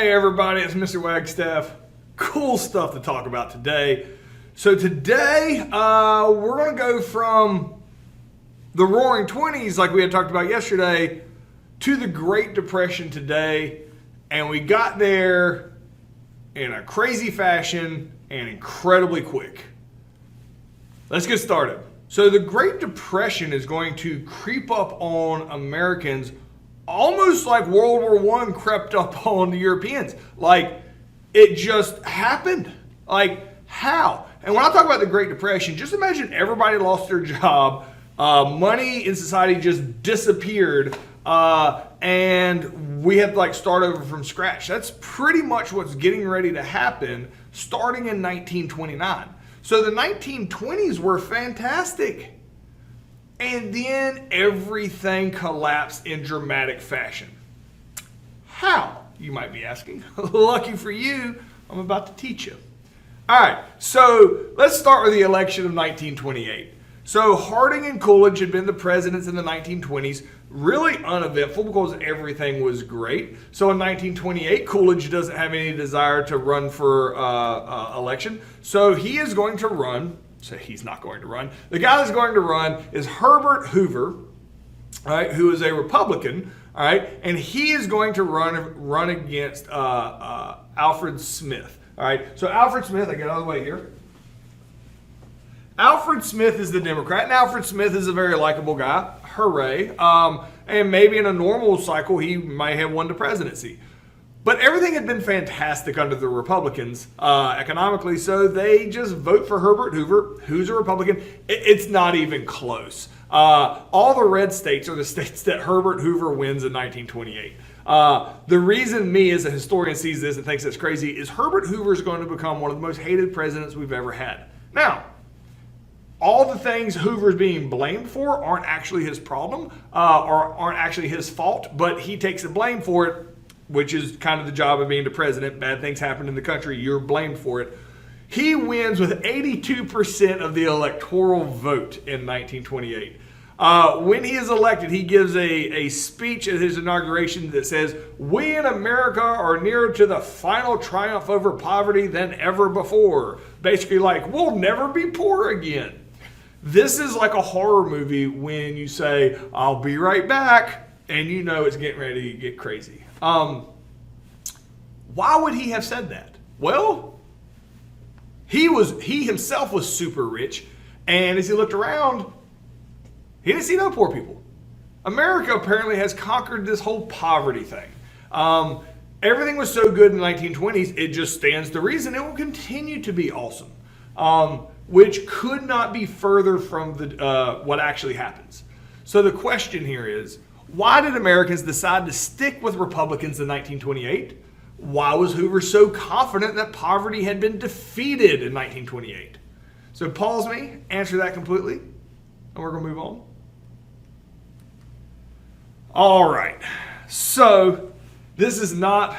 Hey everybody, it's Mr. Wagstaff. Cool stuff to talk about today. So today, we're going to go from the Roaring '20s, like we had talked about yesterday, to the Great Depression today. And we got there in a crazy fashion and incredibly quick. Let's get started. So the Great Depression is going to creep up on Americans almost like World War I crept up on the Europeans. Like, it just happened. Like, how? And when I talk about the Great Depression, just imagine everybody lost their job, money in society just disappeared, and we had to like start over from scratch. That's pretty much what's getting ready to happen starting in 1929. So the 1920s were fantastic. And then everything collapsed in dramatic fashion. How? You might be asking. Lucky for you, I'm about to teach you. All right, so let's start with the election of 1928. So Harding and Coolidge had been the presidents in the 1920s. Really uneventful because everything was great. So in 1928, Coolidge doesn't have any desire to run for election. So he is going to run. So he's not going to run. The guy that's going to run is Herbert Hoover, all right, who is a Republican, all right, and he is going to run against Alfred Smith, all right. So Alfred Smith, I get out of the way here. Alfred Smith is the Democrat, and Alfred Smith is a very likable guy. Hooray! And maybe in a normal cycle, he might have won the presidency. But everything had been fantastic under the Republicans economically, so they just vote for Herbert Hoover, who's a Republican. It's not even close. All the red states are the states that Herbert Hoover wins in 1928. The reason me as a historian sees this and thinks it's crazy is Herbert Hoover is going to become one of the most hated presidents we've ever had. Now, all the things Hoover's being blamed for aren't actually his problem or aren't actually his fault, but he takes the blame for it, which is kind of the job of being the president. Bad things happen in the country, you're blamed for it. He wins with 82% of the electoral vote in 1928. When he is elected, he gives a speech at his inauguration that says, "We in America are nearer to the final triumph over poverty than ever before." Basically like, we'll never be poor again. This is like a horror movie when you say, "I'll be right back," and you know it's getting ready to get crazy. Why would he have said that? Well, he himself was super rich, and as he looked around, he didn't see no poor people. America apparently has conquered this whole poverty thing. Everything was so good in the 1920s, it just stands to reason it will continue to be awesome, which could not be further from what actually happens. So the question here is, why did Americans decide to stick with Republicans in 1928? Why was Hoover so confident that poverty had been defeated in 1928? So pause me, answer that completely, and we're going to move on. All right, so this is not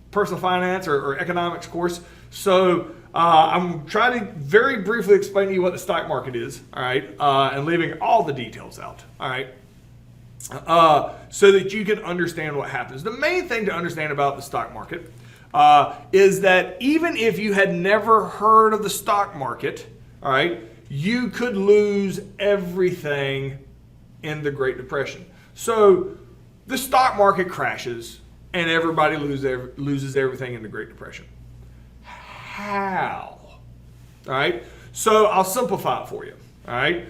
personal finance or economics course, so I'm trying to very briefly explain to you what the stock market is, all right, and leaving all the details out, all right, so that you can understand what happens. The main thing to understand about the stock market is that even if you had never heard of the stock market, all right, you could lose everything in the Great Depression. So the stock market crashes and everybody loses everything in the Great Depression. How? All right, so I'll simplify it for you, all right?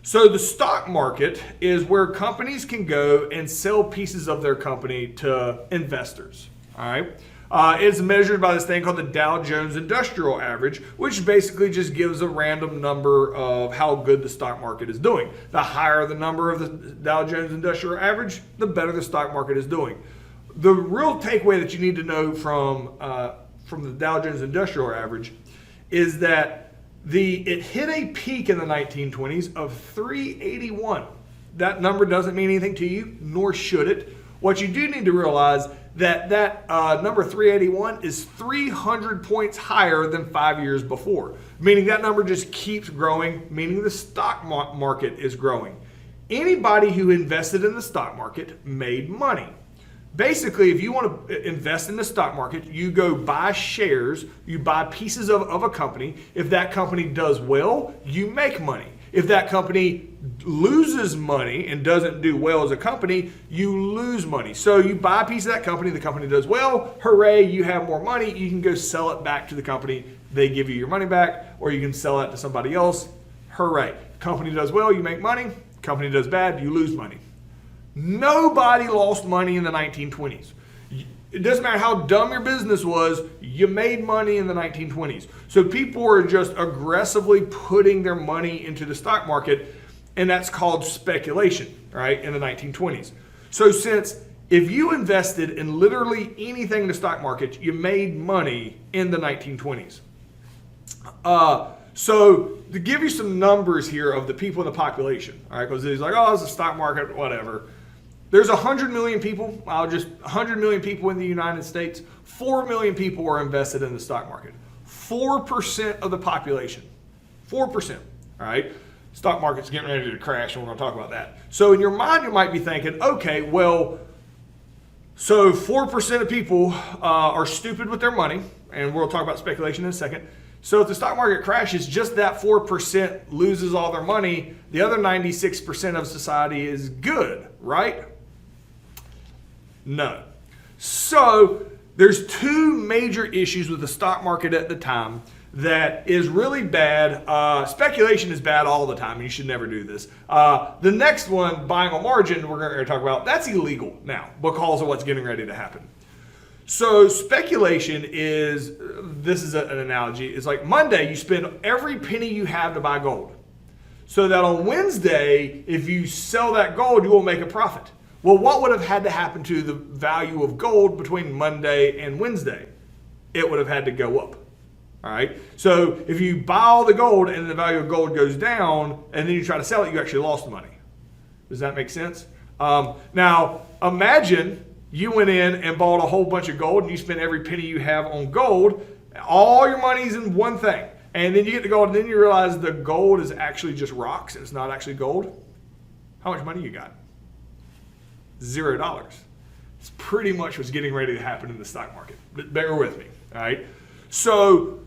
So the stock market is where companies can go and sell pieces of their company to investors, all right? It's measured by this thing called the Dow Jones Industrial Average, which basically just gives a random number of how good the stock market is doing. The higher the number of the Dow Jones Industrial Average, the better the stock market is doing. The real takeaway that you need to know from the Dow Jones Industrial Average is that it hit a peak in the 1920s of 381. That number doesn't mean anything to you, nor should it. What you do need to realize that number 381 is 300 points higher than 5 years before, meaning that number just keeps growing, meaning the stock market is growing. Anybody who invested in the stock market made money. Basically, if you want to invest in the stock market, you go buy shares, you buy pieces of a company. If that company does well, you make money. If that company loses money and doesn't do well as a company, you lose money. So you buy a piece of that company, the company does well, hooray, you have more money, you can go sell it back to the company, they give you your money back, or you can sell it to somebody else, hooray. Company does well, you make money, company does bad, you lose money. Nobody lost money in the 1920s. It doesn't matter how dumb your business was, you made money in the 1920s. So people were just aggressively putting their money into the stock market, and that's called speculation, right, in the 1920s. So if you invested in literally anything in the stock market, you made money in the 1920s. So to give you some numbers here of the people in the population, all right, because it's like, oh, it's a stock market, whatever. There's 100 million people, 100 million people in the United States. 4 million people are invested in the stock market. 4% of the population. 4%, all right? Stock market's getting ready to crash, and we're going to talk about that. So in your mind, you might be thinking, okay, well, so 4% of people are stupid with their money, and we'll talk about speculation in a second. So if the stock market crashes, just that 4% loses all their money. The other 96% of society is good, right? No. So there's two major issues with the stock market at the time that is really bad. Speculation is bad all the time, and you should never do this. The next one, buying on margin, we're going to talk about, that's illegal now because of what's getting ready to happen. So speculation this is an analogy, it's like Monday you spend every penny you have to buy gold. So that on Wednesday, if you sell that gold, you will make a profit. Well, what would have had to happen to the value of gold between Monday and Wednesday? It would have had to go up. All right. So if you buy all the gold and the value of gold goes down and then you try to sell it, you actually lost the money. Does that make sense? Now, imagine you went in and bought a whole bunch of gold and you spent every penny you have on gold. All your money's in one thing. And then you get the gold and then you realize the gold is actually just rocks. It's not actually gold. How much money you got? $0. It's pretty much what's getting ready to happen in the stock market. Bear with me. All right. So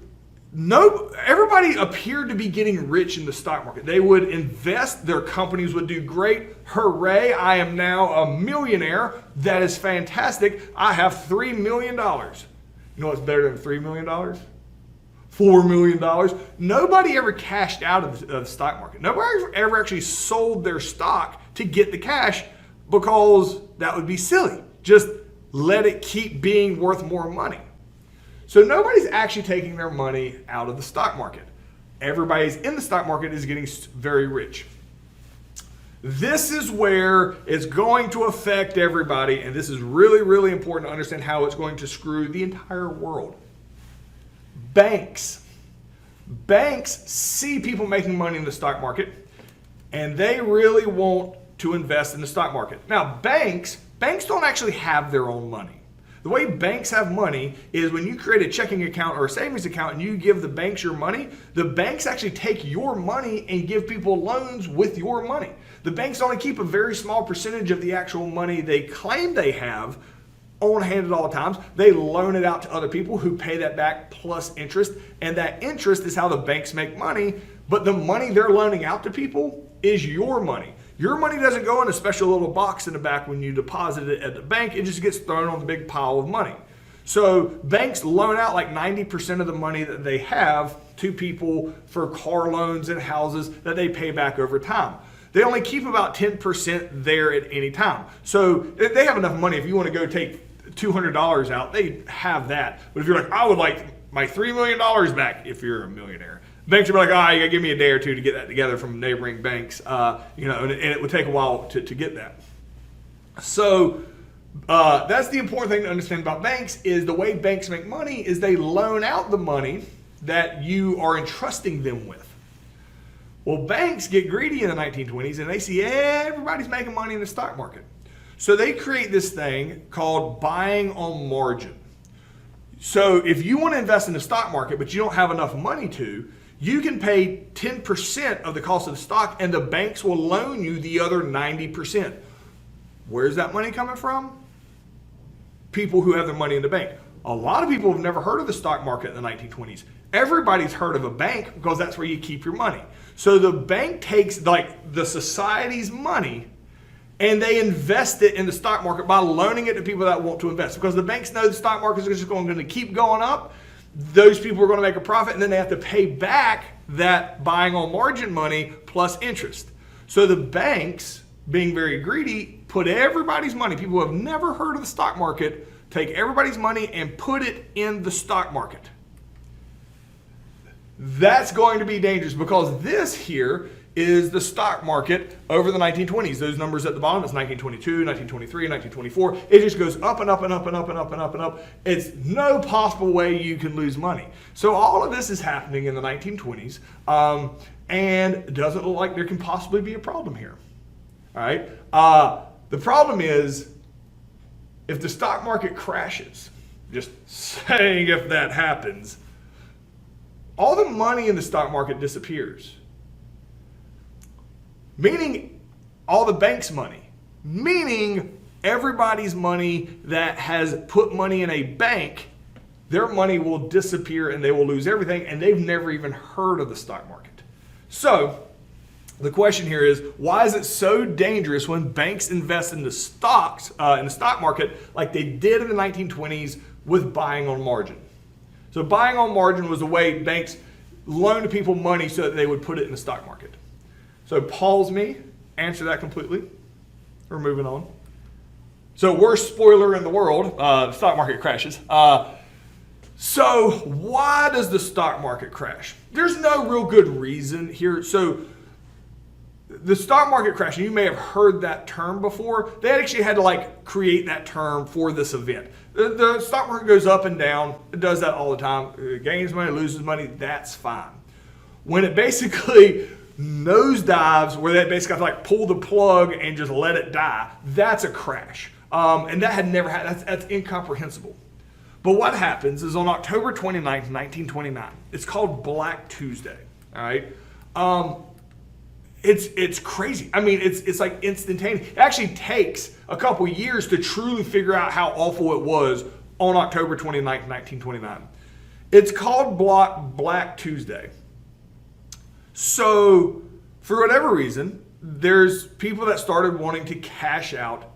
everybody appeared to be getting rich in the stock market. They would invest, their companies would do great. Hooray, I am now a millionaire. That is fantastic. I have $3 million. You know what's better than $3 million? $4 million. Nobody ever cashed out of the stock market. Nobody ever actually sold their stock to get the cash because that would be silly. Just let it keep being worth more money. So nobody's actually taking their money out of the stock market. Everybody's in the stock market is getting very rich. This is where it's going to affect everybody, and this is really, really important to understand how it's going to screw the entire world. Banks. Banks see people making money in the stock market, and they really want to invest in the stock market. Now, banks don't actually have their own money. The way banks have money is when you create a checking account or a savings account and you give the banks your money, the banks actually take your money and give people loans with your money. The banks only keep a very small percentage of the actual money they claim they have on hand at all times. They loan it out to other people who pay that back plus interest, and that interest is how the banks make money, but the money they're loaning out to people is your money. Your money doesn't go in a special little box in the back when you deposit it at the bank. It just gets thrown on the big pile of money. So banks loan out like 90% of the money that they have to people for car loans and houses that they pay back over time. They only keep about 10% there at any time. So they have enough money. If you want to go take $200 out, they have that. But if you're like, I would like my $3 million back, if you're a millionaire, banks are like, you gotta give me a day or two to get that together from neighboring banks, and it would take a while to get that. So that's the important thing to understand about banks is the way banks make money is they loan out the money that you are entrusting them with. Well, banks get greedy in the 1920s and they see everybody's making money in the stock market. So they create this thing called buying on margin. So if you want to invest in the stock market but you don't have enough money to, you can pay 10% of the cost of the stock and the banks will loan you the other 90%. Where's that money coming from? people who have their money in the bank. A lot of people have never heard of the stock market in the 1920s. Everybody's heard of a bank because that's where you keep your money. So the bank takes like the society's money and they invest it in the stock market by loaning it to people that want to invest, because the banks know the stock market is just going to keep going up. Those people are going to make a profit, and then they have to pay back that buying on margin money plus interest. So the banks, being very greedy, put everybody's money, people who have never heard of the stock market, take everybody's money and put it in the stock market. That's going to be dangerous, because this here is the stock market over the 1920s. Those numbers at the bottom, it's 1922, 1923, 1924. It just goes up and up and up and up and up and up and up. It's no possible way you can lose money. So all of this is happening in the 1920s, and it doesn't look like there can possibly be a problem here. All right. The problem is, if the stock market crashes, just saying if that happens, all the money in the stock market disappears. Meaning all the bank's money. Meaning everybody's money that has put money in a bank, their money will disappear and they will lose everything, and they've never even heard of the stock market. So the question here is, why is it so dangerous when banks invest in the stocks, in the stock market, like they did in the 1920s with buying on margin? So buying on margin was a way banks loaned people money so that they would put it in the stock market. So pause me, answer that completely. We're moving on. So worst spoiler in the world, the stock market crashes. So why does the stock market crash? There's no real good reason here. So the stock market crash, and you may have heard that term before, they actually had to like create that term for this event. The stock market goes up and down. It does that all the time. It gains money, loses money, that's fine. When it basically nosedives, where they basically have to like pull the plug and just let it die, that's a crash. And that had never happened. That's incomprehensible. But what happens is on October 29th, 1929, it's called Black Tuesday. All right. It's crazy. I mean, it's like instantaneous. It actually takes a couple years to truly figure out how awful it was on October 29th, 1929. It's called Black Tuesday. So for whatever reason, there's people that started wanting to cash out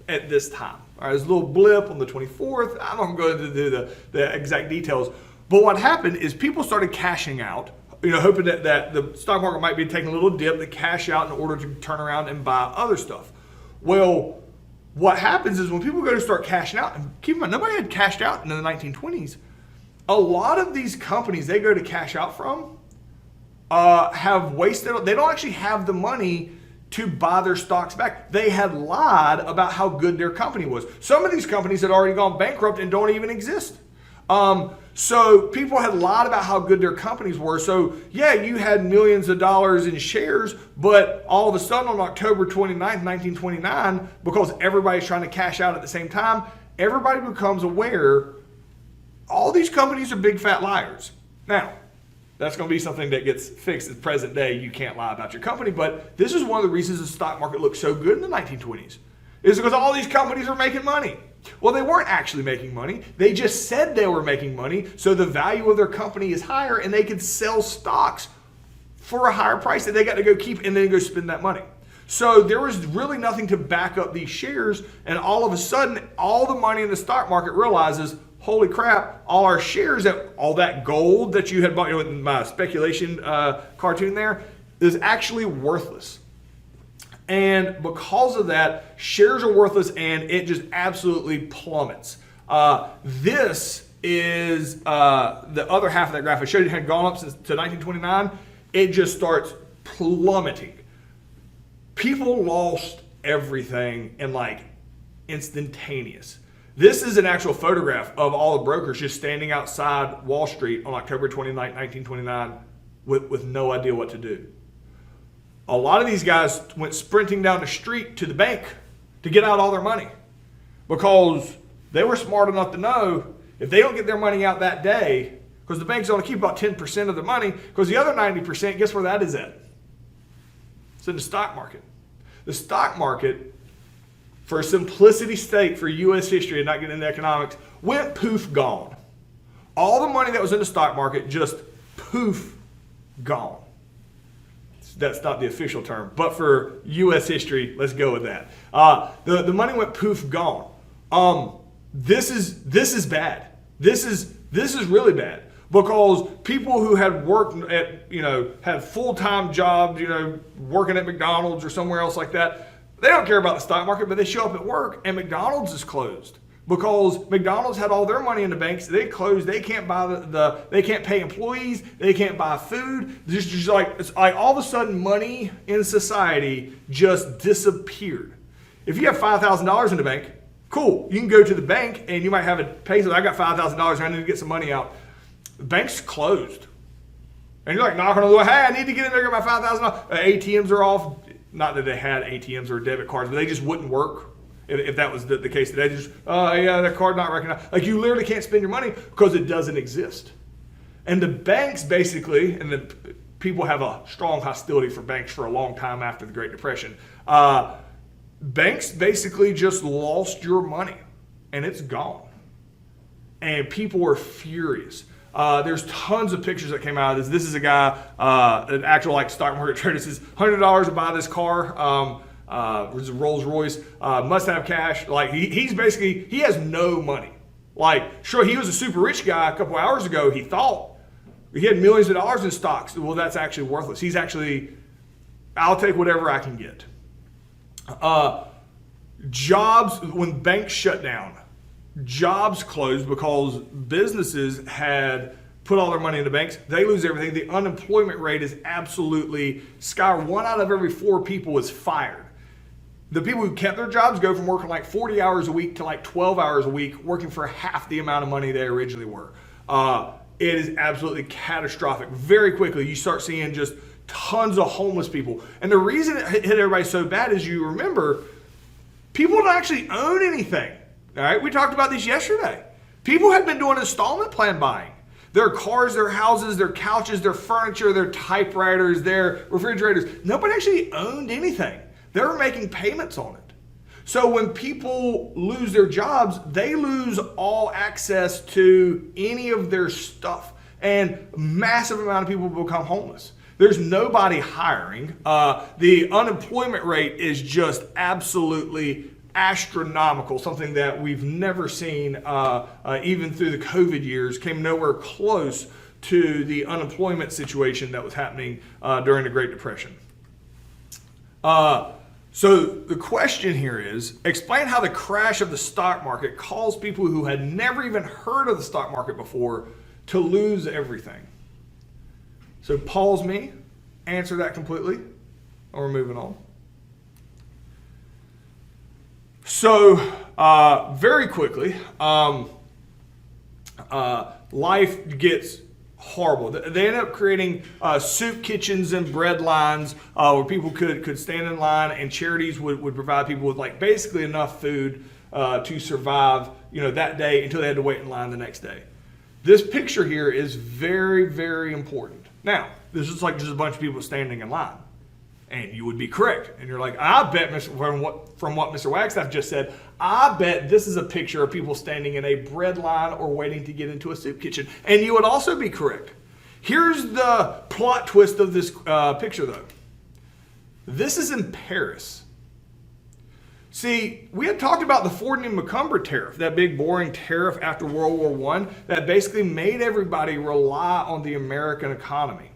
at this time. All right, there's a little blip on the 24th. I'm not going to do the exact details. But what happened is people started cashing out, hoping that the stock market might be taking a little dip, to cash out in order to turn around and buy other stuff. Well, what happens is when people go to start cashing out, and keep in mind, nobody had cashed out in the 1920s. A lot of these companies they go to cash out from have wasted, they don't actually have the money to buy their stocks back. They had lied about how good their company was. Some of these companies had already gone bankrupt and don't even exist. So people had lied about how good their companies were. So yeah, you had millions of dollars in shares, but all of a sudden on October 29th, 1929, because everybody's trying to cash out at the same time, everybody becomes aware all these companies are big fat liars. Now, that's going to be something that gets fixed in the present day. You can't lie about your company, but this is one of the reasons the stock market looked so good in the 1920s. Is because all these companies are making money. Well, they weren't actually making money. They just said they were making money, so the value of their company is higher, and they could sell stocks for a higher price that they got to go keep and then go spend that money. So there was really nothing to back up these shares, and all of a sudden, all the money in the stock market realizes, holy crap, all our shares, all that gold that you had bought in my speculation cartoon there is actually worthless. And because of that, shares are worthless and it just absolutely plummets. This is the other half of that graph I showed you had gone up since to 1929. It just starts plummeting. People lost everything in like instantaneous. This is an actual photograph of all the brokers just standing outside Wall Street on October 29, 1929 with no idea what to do. A lot of these guys went sprinting down the street to the bank to get out all their money because they were smart enough to know if they don't get their money out that day, because the bank's only keep about 10% of the money, because the other 90%, guess where that is at? It's in the stock market. The stock market for simplicity's sake, for U.S. history and not getting into economics, went poof gone. All the money that was in the stock market just poof gone. That's not the official term, but for U.S. history, let's go with that. The money went poof gone. This is bad. This is really bad, because people who had worked at, had full-time jobs, working at McDonald's or somewhere else like that, they don't care about the stock market, but they show up at work and McDonald's is closed. Because McDonald's had all their money in the banks, they closed. They can't buy they can't pay employees. They can't buy food. It's like all of a sudden money in society just disappeared. If you have $5,000 in the bank, cool. You can go to the bank and you might have a peso. I got $5,000. I need to get some money out. The bank's closed, and you're like knocking on the door. Hey, I need to get in there and get my $5,000. ATMs are off. Not that they had ATMs or debit cards, but they just wouldn't work. If that was the case today, just, that card not recognized. Like, you literally can't spend your money because it doesn't exist. And the banks basically, and the people have a strong hostility for banks for a long time after the Great Depression. Banks basically just lost your money and it's gone. And people were furious. There's tons of pictures that came out of this. This is a guy, an actual stock market trader, says $100 to buy this car. Was a Rolls Royce, must have cash. He has no money. Sure, he was a super rich guy a couple hours ago. He thought he had millions of dollars in stocks. Well, that's actually worthless. He's actually, I'll take whatever I can get. Jobs, when banks shut down, jobs closed because businesses had put all their money in the banks. They lose everything. The unemployment rate is absolutely sky. 1 out of every 4 people is fired. The people who kept their jobs go from working 40 hours a week to 12 hours a week, working for half the amount of money they originally were. It is absolutely catastrophic. Very quickly, you start seeing just tons of homeless people. And the reason it hit everybody so bad is, you remember, people don't actually own anything. All right, we talked about this yesterday. People had been doing installment plan buying. Their cars, their houses, their couches, their furniture, their typewriters, their refrigerators. Nobody actually owned anything. They were making payments on it. So when people lose their jobs, they lose all access to any of their stuff. And a massive amount of people become homeless. There's nobody hiring. The unemployment rate is just absolutely astronomical, something that we've never seen even through the COVID years, came nowhere close to the unemployment situation that was happening during the Great Depression. So the question here is, explain how the crash of the stock market caused people who had never even heard of the stock market before to lose everything. So pause me, answer that completely, and we're moving on. So very quickly, life gets horrible. They end up creating soup kitchens and bread lines where people could stand in line, and charities would provide people with basically enough food to survive that day until they had to wait in line the next day. This picture here is very, very important. Now, this is just a bunch of people standing in line. And you would be correct. And you're like, I bet, from what Mr. Wagstaff just said, I bet this is a picture of people standing in a bread line or waiting to get into a soup kitchen. And you would also be correct. Here's the plot twist of this picture, though. This is in Paris. See, we had talked about the Ford and Macomber tariff, that big boring tariff after World War I that basically made everybody rely on the American economy.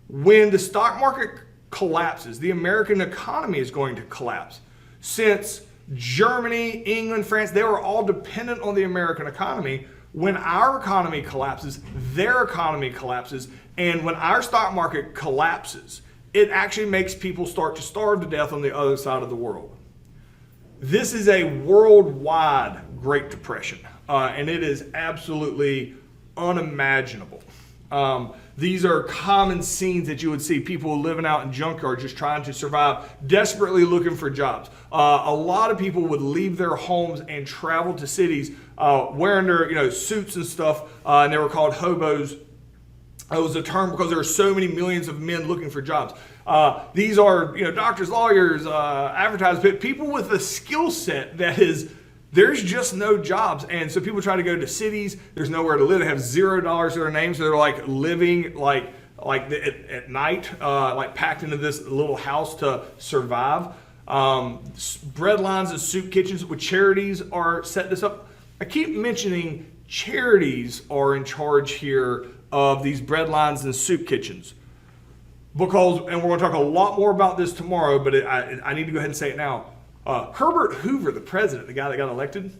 When the stock market collapses, the American economy is going to collapse. Since Germany, England, France, they were all dependent on the American economy. When our economy collapses, their economy collapses. And when our stock market collapses, it actually makes people start to starve to death on the other side of the world. This is a worldwide Great Depression, and it is absolutely unimaginable. These are common scenes that you would see, people living out in junkyards just trying to survive, desperately looking for jobs. A lot of people would leave their homes and travel to cities wearing their suits and stuff, and they were called hobos. It was a term because there were so many millions of men looking for jobs. These are doctors, lawyers, advertisers, people with a skill set that is, there's just no jobs. And so people try to go to cities. There's nowhere to live. They have $0 to their names. So they're like living at night, like packed into this little house to survive. Bread lines and soup kitchens with charities are setting this up. I keep mentioning charities are in charge here of these bread lines and soup kitchens because, and we're going to talk a lot more about this tomorrow, but I need to go ahead and say it now. Herbert Hoover, the president, the guy that got elected,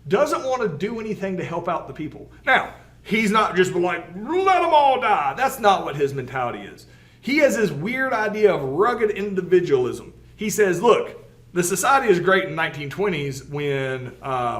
doesn't want to do anything to help out the people. Now, he's not just like, let them all die. That's not what his mentality is. He has this weird idea of rugged individualism. He says, look, the society is great in the 1920s when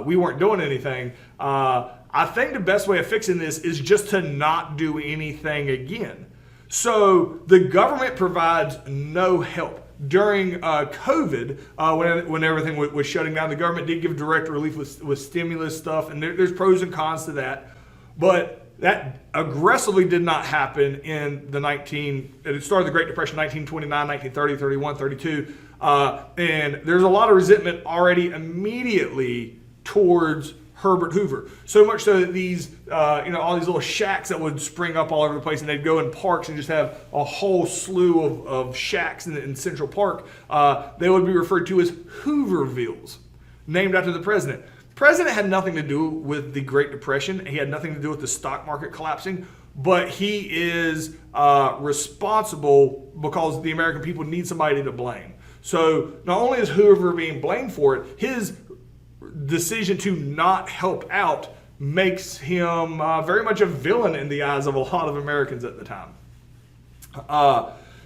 we weren't doing anything. I think the best way of fixing this is just to not do anything again. So the government provides no help. During COVID, when everything was shutting down, the government did give direct relief with stimulus stuff, and there's pros and cons to that. But that aggressively did not happen in it started the Great Depression, 1929, 1930, 31, 32. And there's a lot of resentment already immediately towards Herbert Hoover. So much so that these, all these little shacks that would spring up all over the place, and they'd go in parks and just have a whole slew of shacks in Central Park. They would be referred to as Hoovervilles, named after the president. The president had nothing to do with the Great Depression. He had nothing to do with the stock market collapsing, but he is responsible because the American people need somebody to blame. So not only is Hoover being blamed for it, his decision to not help out makes him very much a villain in the eyes of a lot of Americans at the time.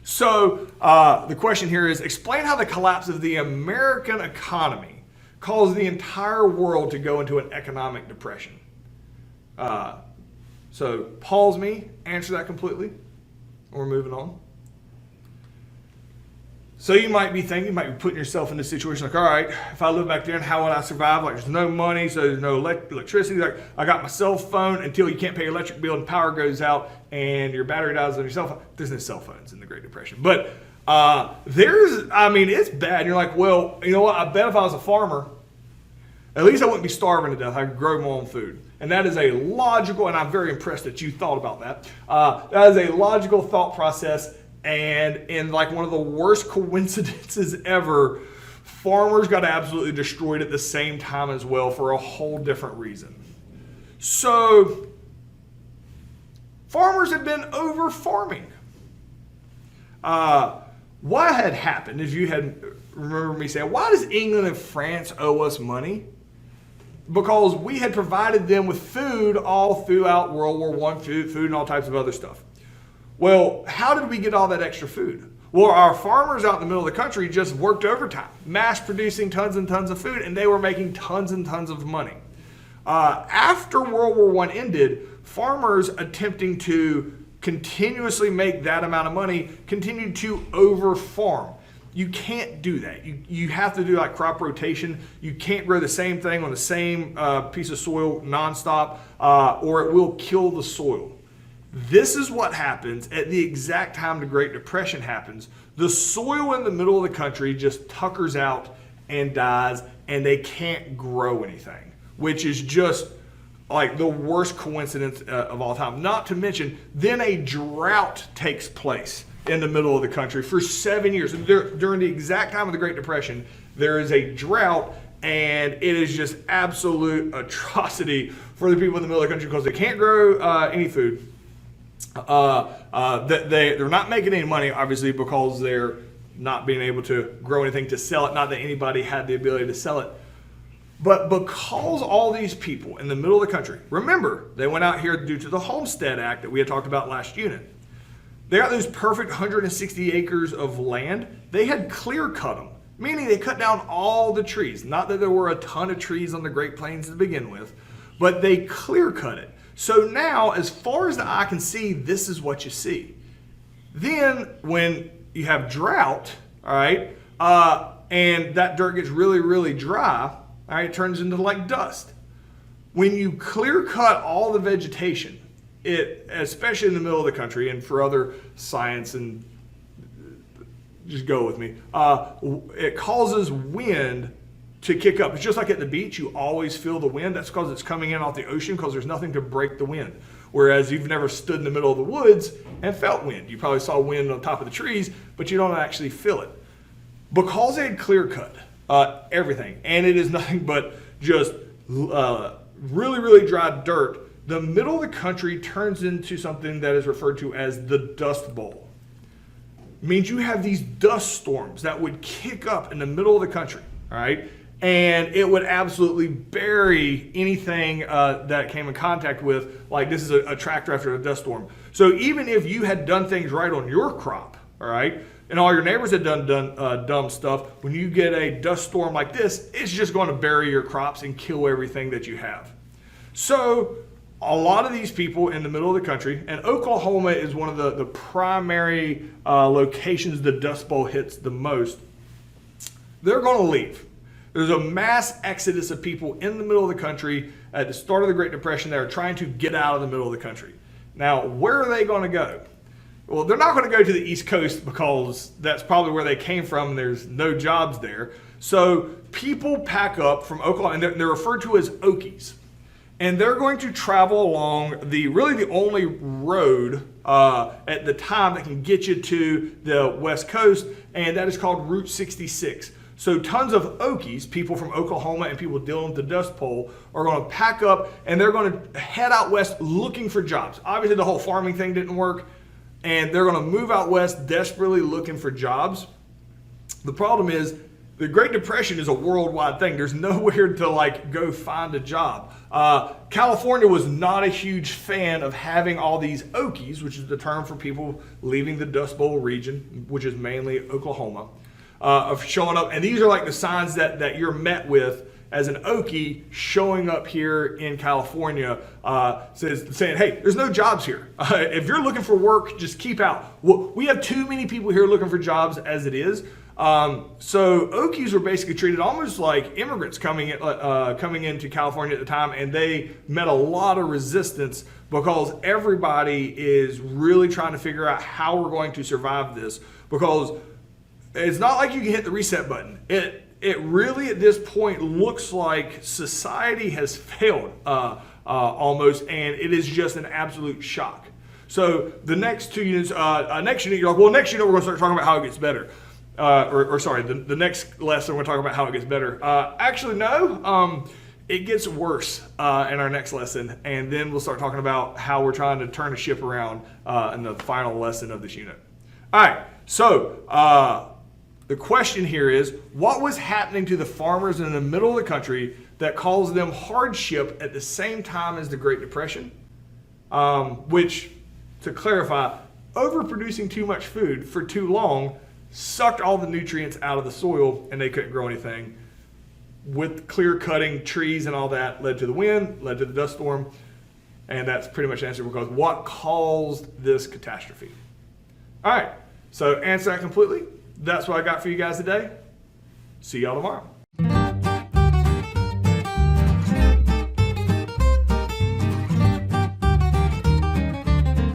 So the question here is, explain how the collapse of the American economy caused the entire world to go into an economic depression. So pause me, answer that completely, and we're moving on. So you might be putting yourself in this situation like, all right, if I live back there, how would I survive? Like, there's no money, so there's no electricity. Like, I got my cell phone until you can't pay your electric bill and power goes out and your battery dies on your cell phone. There's no cell phones in the Great Depression. But it's bad. And you're like, well, you know what? I bet if I was a farmer, at least I wouldn't be starving to death. I could grow my own food. And that is a logical, and I'm very impressed that you thought about that. That is a logical thought process. And in like one of the worst coincidences ever, farmers got absolutely destroyed at the same time as well for a whole different reason. So farmers had been over farming. What had happened, as you had remember me saying, why does England and France owe us money? Because we had provided them with food all throughout World War I, food and all types of other stuff. Well, how did we get all that extra food? Well, our farmers out in the middle of the country just worked overtime, mass producing tons and tons of food, and they were making tons and tons of money. After World War I ended, farmers attempting to continuously make that amount of money continued to over-farm. You can't do that. You have to do like crop rotation. You can't grow the same thing on the same piece of soil nonstop, or it will kill the soil. This is what happens at the exact time the Great Depression happens. The soil in the middle of the country just tuckers out and dies, and they can't grow anything, which is just like the worst coincidence of all time. Not to mention, then a drought takes place in the middle of the country for 7 years. During the exact time of the Great Depression, there is a drought, and it is just absolute atrocity for the people in the middle of the country because they can't grow any food. They're not making any money, obviously, because they're not being able to grow anything to sell it. Not that anybody had the ability to sell it. But because all these people in the middle of the country, remember, they went out here due to the Homestead Act that we had talked about last unit. They got those perfect 160 acres of land. They had clear cut them, meaning they cut down all the trees. Not that there were a ton of trees on the Great Plains to begin with, but they clear cut it. So now, as far as the eye can see, this is what you see. Then, when you have drought, all right, and that dirt gets really, really dry, all right, it turns into like dust. When you clear cut all the vegetation, it, especially in the middle of the country, and for other science and just go with me. It causes wind to kick up. It's just like at the beach, you always feel the wind. That's because it's coming in off the ocean because there's nothing to break the wind. Whereas you've never stood in the middle of the woods and felt wind. You probably saw wind on top of the trees, but you don't actually feel it. Because they had clear cut everything, and it is nothing but just really, really dry dirt, the middle of the country turns into something that is referred to as the Dust Bowl. It means you have these dust storms that would kick up in the middle of the country, all right? And it would absolutely bury anything that came in contact with, like this is a tractor after a dust storm. So even if you had done things right on your crop, all right, and all your neighbors had done dumb stuff, when you get a dust storm like this, it's just going to bury your crops and kill everything that you have. So a lot of these people in the middle of the country, and Oklahoma is one of the primary locations the Dust Bowl hits the most, they're going to leave. There's a mass exodus of people in the middle of the country at the start of the Great Depression that are trying to get out of the middle of the country. Now, where are they going to go? Well, they're not going to go to the East Coast because that's probably where they came from and there's no jobs there. So people pack up from Oklahoma, and they're referred to as Okies. And they're going to travel along really the only road at the time that can get you to the West Coast, and that is called Route 66. So tons of Okies, people from Oklahoma and people dealing with the Dust Bowl, are going to pack up and they're going to head out west looking for jobs. Obviously, the whole farming thing didn't work, and they're going to move out west desperately looking for jobs. The problem is the Great Depression is a worldwide thing. There's nowhere to go find a job. California was not a huge fan of having all these Okies, which is the term for people leaving the Dust Bowl region, which is mainly Oklahoma, of showing up. And these are like the signs that you're met with as an Okie showing up here in California, saying, hey, there's no jobs here. If you're looking for work, just keep out. We have too many people here looking for jobs as it is. So Okies were basically treated almost like immigrants coming into California at the time, and they met a lot of resistance because everybody is really trying to figure out how we're going to survive this, because it's not like you can hit the reset button. It really at this point looks like society has failed almost, and it is just an absolute shock. So the next two units, next unit, you're like, well, next unit we're going to start talking about how it gets better. The next lesson we're talking about how it gets better. Actually, no. It gets worse in our next lesson, and then we'll start talking about how we're trying to turn the ship around in the final lesson of this unit. All right, so the question here is, what was happening to the farmers in the middle of the country that caused them hardship at the same time as the Great Depression? Which, to clarify, overproducing too much food for too long sucked all the nutrients out of the soil and they couldn't grow anything. With clear cutting trees and all that led to the wind, led to the dust storm, and that's pretty much the answer, because what caused this catastrophe? All right, so answer that completely. That's what I got for you guys today. See y'all tomorrow.